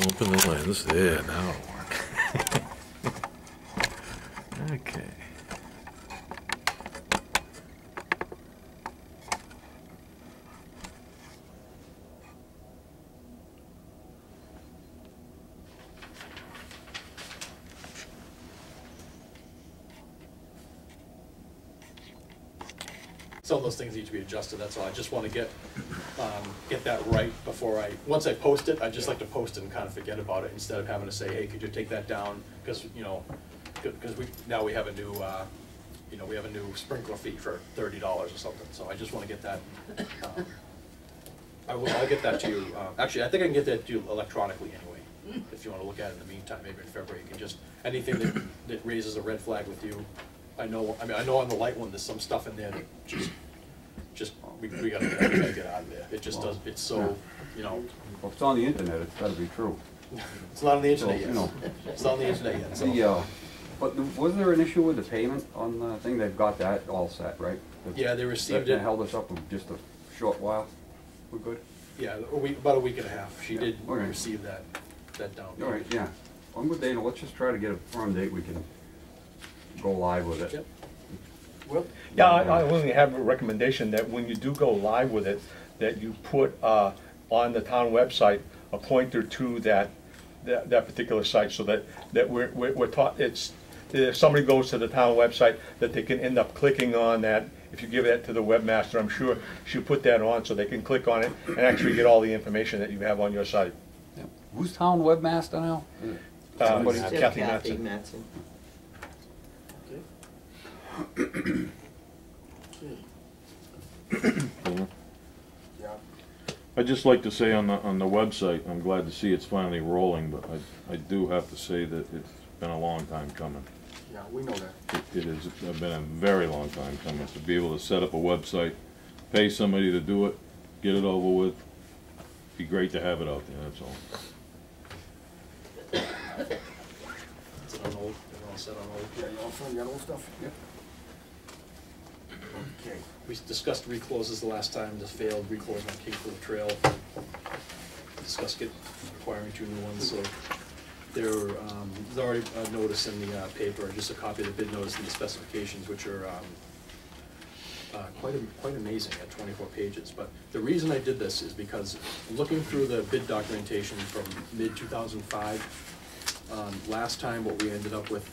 Open the lens. There, now it'll work. Okay. Some of those things need to be adjusted, that's all. I just want to get that right before once I post it, I just like to post it and kind of forget about it instead of having to say, hey, could you take that down? Because, you know, because now we have a new, you know, we have a new sprinkler fee for $30 or something. So I just want to get that, I'll get that to you. Actually, I think I can get that to you electronically anyway. If you want to look at it in the meantime, maybe in February, you can just, anything that raises a red flag with you. I know on the light one, there's some stuff in there that we gotta get out of there. It just does, it's so, you know. Well, if it's on the internet, it's gotta be true. It's not on the internet yet. You know. It's not on the internet yet, so. But was there an issue with the payment on the thing? They've got that all set, right? Yeah, they received that it. held us up for just a short while. We're good? Yeah, about a week and a half. She did receive that down payment. All right, yeah. On good day, let's just try to get a firm date we can go live with it. Yep. Well, yeah, I only have a recommendation that when you do go live with it, that you put on the town website a pointer to that particular site, so that we're taught, it's, if somebody goes to the town website, that they can end up clicking on that. If you give that to the webmaster, I'm sure she'll put that on so they can click on it and actually get all the information that you have on your site. Yeah. Who's town webmaster now? Kathy Matson. I'd just like to say on the website, I'm glad to see it's finally rolling, but I do have to say that it's been a long time coming. Yeah, we know that. It has been a very long time coming to be able to set up a website, pay somebody to do it, get it over with. Be great to have it out there, that's all. Is it on hold? They're all set on hold? Yeah, you all from the other stuff? Yep. Okay. We discussed recloses the last time, this failed reclose on Kingfield Trail. Discussed acquiring 2 new ones, so there's already a notice in the paper, just a copy of the bid notice and the specifications, which are quite amazing at 24 pages. But the reason I did this is because looking through the bid documentation from mid-2005, last time what we ended up with,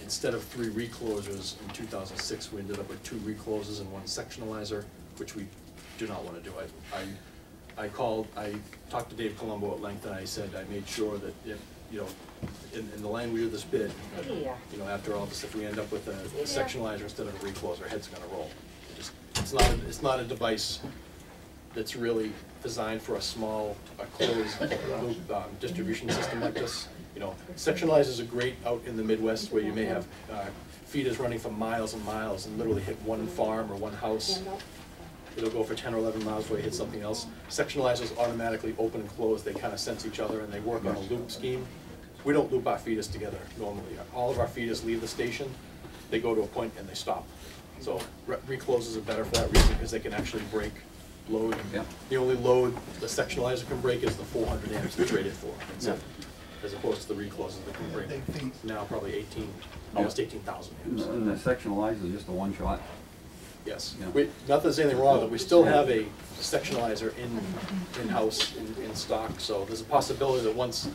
instead of 3 reclosers in 2006, we ended up with 2 recloses and 1 sectionalizer, which we do not want to do. I talked to Dave Colombo at length, and I said I made sure that if, you know, in the language of this bid, you know, after all this, if we end up with a sectionalizer instead of a recloser, our head's going to roll. It's not a device that's really designed for a small, closed loop distribution system like this. You know, sectionalizers are great out in the Midwest where you may have feeders running for miles and miles and literally hit one farm or one house. It'll go for 10 or 11 miles before you hit something else. Sectionalizers automatically open and close. They kind of sense each other and they work on a loop scheme. We don't loop our feeders together normally. All of our feeders leave the station, they go to a point and they stop. So recloses are better for that reason because they can actually break load. Yeah. The only load the sectionalizer can break is the 400 amps it's rated for. That's it. As opposed to the recloses that can break now probably almost 18,000 amps. And the sectionalizer is just a one shot. Yes. Yeah. Not that there's anything wrong with it. We still have a sectionalizer in-house in stock. So there's a possibility that once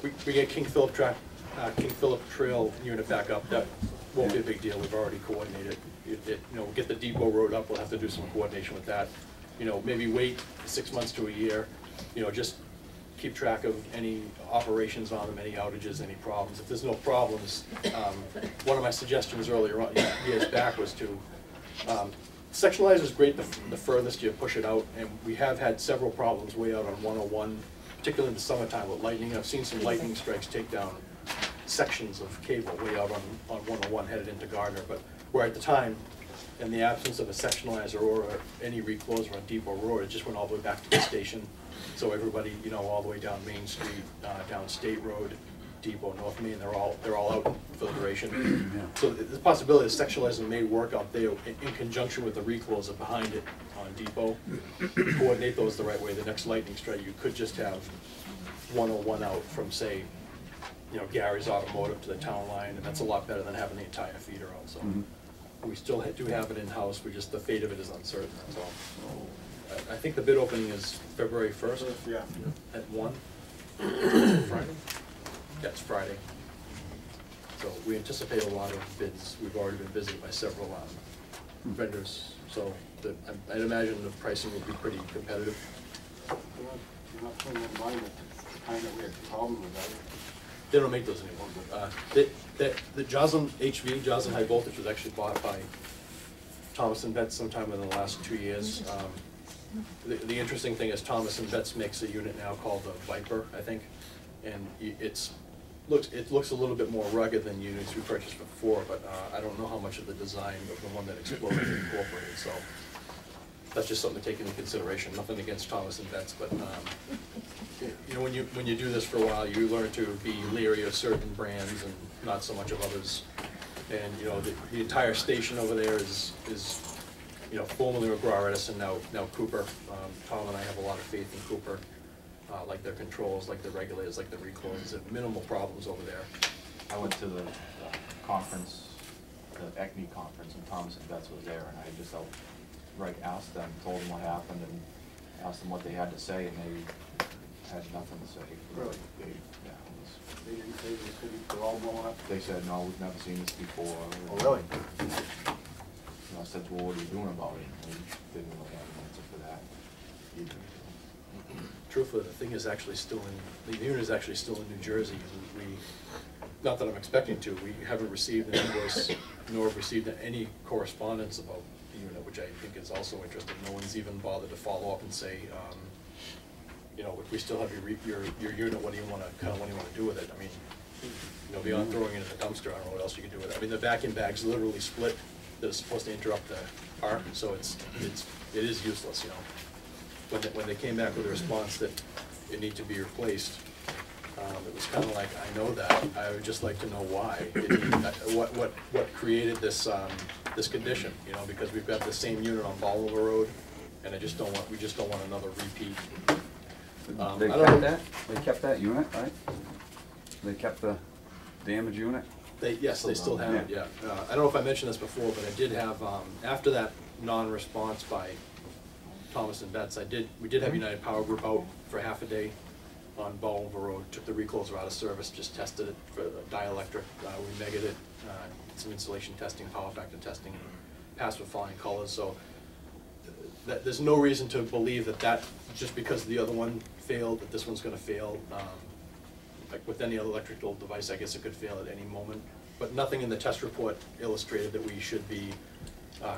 we get King Philip Trail unit back up, that won't be a big deal. We've already coordinated. You know, get the depot road up. We'll have to do some coordination with that. You know, maybe wait 6 months to a year. You know, just keep track of any operations on them, any outages, any problems. If there's no problems, one of my suggestions earlier on, years back, was to sectionalizer is great the furthest you push it out, and we have had several problems way out on 101, particularly in the summertime with lightning. I've seen some lightning strikes take down sections of cable way out on 101 headed into Gardner, but where at the time, in the absence of a sectionalizer or any recloser on Depot Road, it just went all the way back to the station. So everybody, you know, all the way down Main Street, down State Road, Depot, North Main, they're all out for the duration. Yeah. So the possibility that sectionalizer may work out there in conjunction with the recloser behind it on Depot. Coordinate those the right way. The next lightning strike, you could just have 101 out from, say, you know, Gary's Automotive to the town line, and that's a lot better than having the entire feeder out, so. We still do have it in-house, we just, the fate of it is uncertain, that's all. I think the bid opening is February 1st Yeah. at 1. Friday? Yeah, it's Friday. So we anticipate a lot of bids. We've already been visited by several vendors, so I'd imagine the pricing will be pretty competitive. You're not putting in mind that kind of we have a problem with that. They don't make those anymore. The Joslin HV, Joslin High Voltage, was actually bought by Thomas and Betts sometime in the last 2 years. The interesting thing is Thomas and Betts makes a unit now called the Viper, I think, and it looks a little bit more rugged than units we purchased before, but I don't know how much of the design of the one that exploded is incorporated, so that's just something to take into consideration. Nothing against Thomas and Betts, but you know, when you do this for a while, you learn to be leery of certain brands and not so much of others. And you know, the entire station over there is you know, formerly McGraw Edison, now Cooper. Tom and I have a lot of faith in Cooper, like their controls, like the regulators, like the recloses, and minimal problems over there. I went to the conference, the ECNI conference, and Thomas and Betts was there, and I just asked them, told them what happened, and asked them what they had to say, and they had nothing to say. Really? Yeah, They didn't say the city, they're all blowing up? they said, no, we've never seen this before. Oh, really? And I said, well, what are you doing about it? And they didn't really have an answer for that either. Truthfully, the thing is actually still the unit is actually still in New Jersey. We, not that I'm expecting to, we haven't received an invoice, nor received any correspondence about the unit, which I think is also interesting. No one's even bothered to follow up and say, you know, if we still have your unit, what do you want to do with it? I mean, you know, beyond throwing it in the dumpster, I don't know what else you can do with it. I mean, the vacuum bag's literally split. That is supposed to interrupt the arc, so it is useless, you know. When they came back with a response that it needed to be replaced, it was kind of like, I know that. I would just like to know why. What created this this condition? You know, because we've got the same unit on Bolivar Road, and we just don't want another repeat. They kept that? They kept that unit, right? They kept the damaged unit? Yes, they still have it, yeah. I don't know if I mentioned this before, but I did have, after that non-response by Thomas and Betts, we did have United Power Group out for half a day on Bolivar Road, took the recloser out of service, just tested it for the dielectric, we measured it, some insulation testing, power factor testing, and passed with flying colors, so there's no reason to believe that just because the other one failed, that this one's gonna fail. Like with any other electrical device, I guess it could fail at any moment, but nothing in the test report illustrated that we should be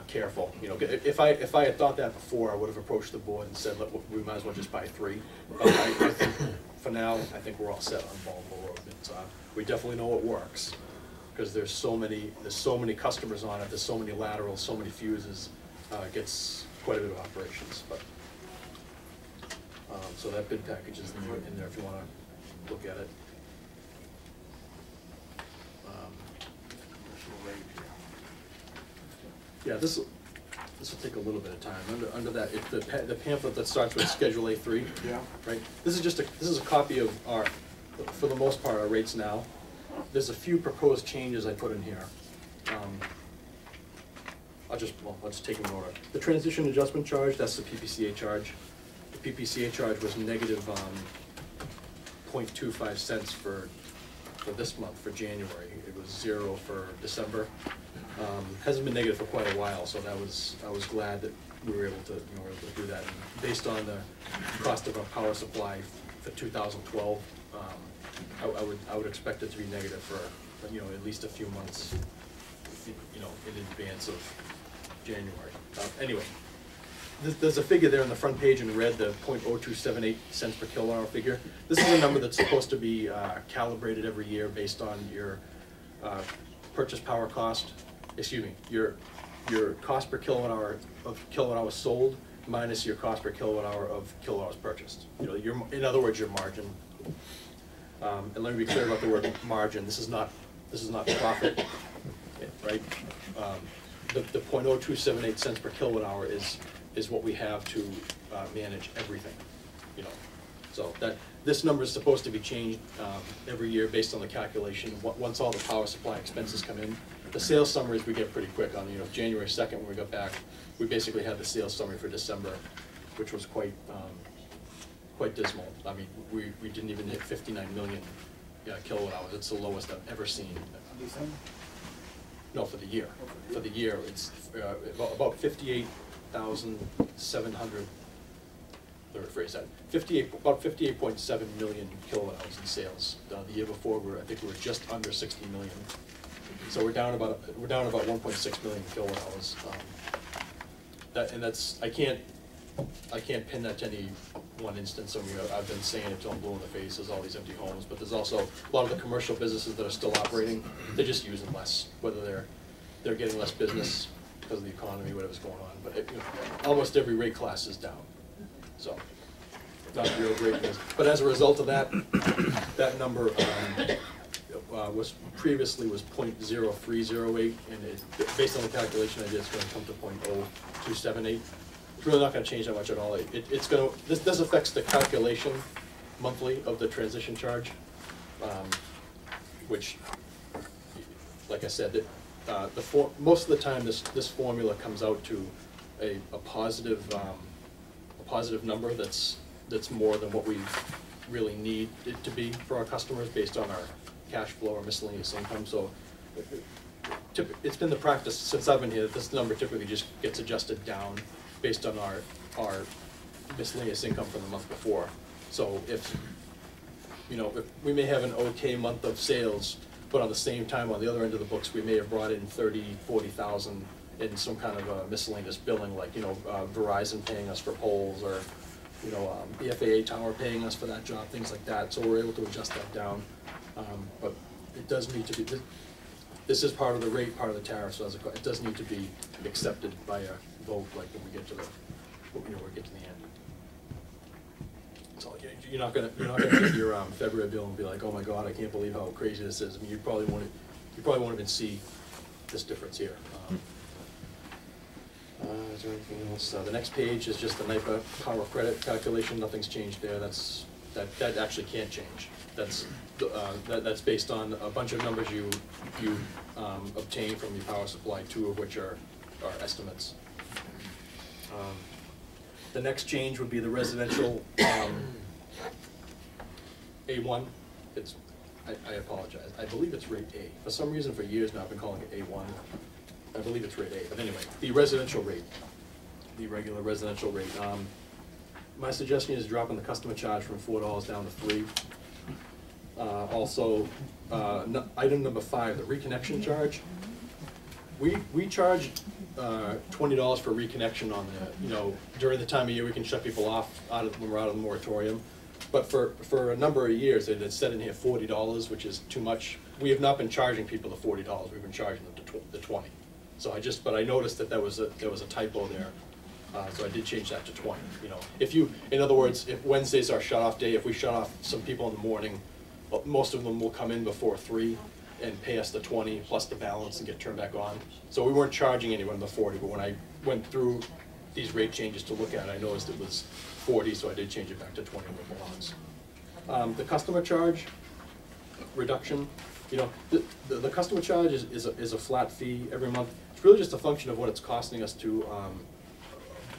careful. You know, if I had thought that before, I would have approached the board and said, look, we might as well just buy 3. But I think for now, I think we're all set on Bolivar Road. We definitely know it works because there's so many customers on it. There's so many laterals, so many fuses. It gets quite a bit of operations, but so that bid package is in there if you want to look at it. Yeah, this will take a little bit of time. Under that, if the pamphlet that starts with Schedule A3, Yeah. right? This is a copy of our, for the most part, our rates now. There's a few proposed changes I put in here. I'll just take them in order. The transition adjustment charge, that's the PPCA charge. The PPCA charge was negative 0.25 cents for this month, for January. It was 0 for December. Hasn't been negative for quite a while, so I was glad that we were able to do that. And based on the cost of our power supply for 2012, I would expect it to be negative for at least a few months, in advance of January. Anyway, there's a figure there on the front page in red, the 0.0278 cents per kilowatt hour figure. This is a number that's supposed to be calibrated every year based on your purchase power cost. Excuse me, your cost per kilowatt hour of kilowatt hours sold minus your cost per kilowatt hour of kilowatt hours purchased. In other words, your margin. And let me be clear about the word margin. This is not profit, right? The 0.0278 cents per kilowatt hour is what we have to manage everything. So this number is supposed to be changed every year based on the calculation, once all the power supply expenses come in. The sales summaries we get pretty quick on, January 2nd when we got back, we basically had the sales summary for December, which was quite dismal. I mean, we didn't even hit 59 million kilowatt hours. It's the lowest I've ever seen. No, for the year. For the year, it's about 58,700. Let me rephrase that. About 58.7 million kilowatt hours in sales. The year before, I think we were just under 60 million. So we're down about 1.6 million kilowatt hours. I can't pin that to any one instance. I mean, I've been saying it till I'm blue in the face. There's all these empty homes, but there's also a lot of the commercial businesses that are still operating. They're just using less, whether they're getting less business because of the economy, whatever's going on. But almost every rate class is down. So not real great news. But as a result of that, that number was previously 0.0308, and based on the calculation I did, it's going to come to 0.0278. It's really not going to change that much at all. This affects the calculation monthly of the transition charge, which, like I said, most of the time this formula comes out to a positive number that's more than what we really need it to be for our customers based on our cash flow or miscellaneous income. So it's been the practice since I've been here that this number typically just gets adjusted down based on our miscellaneous income from the month before. So if we may have an okay month of sales, but on the same time, on the other end of the books, we may have brought in 30,000-40,000 in some kind of miscellaneous billing, like Verizon paying us for poles, or the FAA tower paying us for that job, things like that. So we're able to adjust that down. But it does need to be. This is part of the rate, part of the tariff, so it does need to be accepted by a vote, like when we get to the end. So you're not gonna get your February bill and be like, oh my God, I can't believe how crazy this is. I mean, you probably won't even see this difference here. Is there anything else? The next page is just the NYPA power credit calculation. Nothing's changed there. That actually can't change. That's based on a bunch of numbers you obtain from your power supply, 2 of which are estimates. The next change would be the residential A1. I apologize. I believe it's rate A. For some reason, for years now, I've been calling it A1. I believe it's rate A. But anyway, the residential rate, the regular residential rate. My suggestion is dropping the customer charge from $4 down to $3. Also, item number 5, the reconnection charge. We charge $20 for reconnection on the, during the time of year we can shut people off when we're out of the moratorium. But for a number of years, it had said in here $40, which is too much. We have not been charging people the $40. We've been charging them the $20. So but I noticed that there was a typo there. So I did change that to 20. In other words, if Wednesday's our shut-off day, if we shut off some people in the morning, most of them will come in before 3 and pay us the 20 plus the balance and get turned back on. So we weren't charging anyone the 40, but when I went through these rate changes to look at it, I noticed it was 40, so I did change it back to 20 when it belongs. The customer charge reduction, the customer charge is a flat fee every month. It's really just a function of what it's costing us to,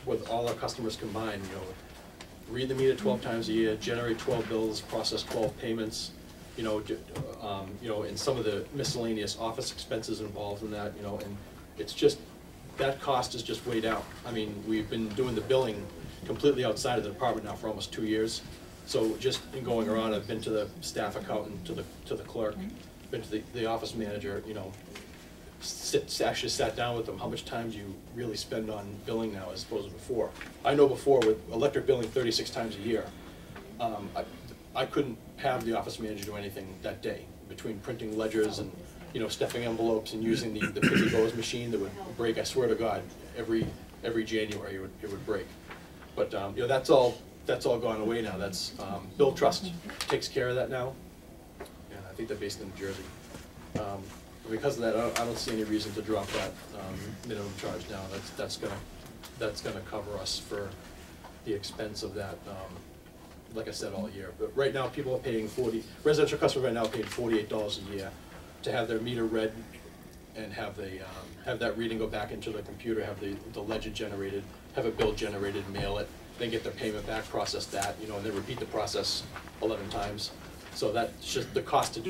with all our customers combined, read the meter 12 times a year, generate 12 bills, process 12 payments, and some of the miscellaneous office expenses involved in that, and it's just, that cost is just way down. I mean, we've been doing the billing completely outside of the department now for almost 2 years. So just in going around, I've been to the staff accountant, to the clerk, been to the office manager, actually sat down with them, how much time do you really spend on billing now as opposed to before? I know before, with electric billing 36 times a year, I couldn't have the office manager do anything that day, between printing ledgers and stuffing envelopes and using the Picky Bose machine that would break. I swear to God, every January it would break. But that's all gone away now. That's Bill Trust takes care of that now, and I think they're based in New Jersey. Because of that, I don't see any reason to drop that minimum charge down. That's gonna cover us for the expense of that like I said, all year. But right now, people are paying residential customers right now are paying $48 a year to have their meter read and have that reading go back into the computer, have the ledger generated, have a bill generated, mail it, then get their payment back, process that, and then repeat the process 11 times. So that's just the cost to do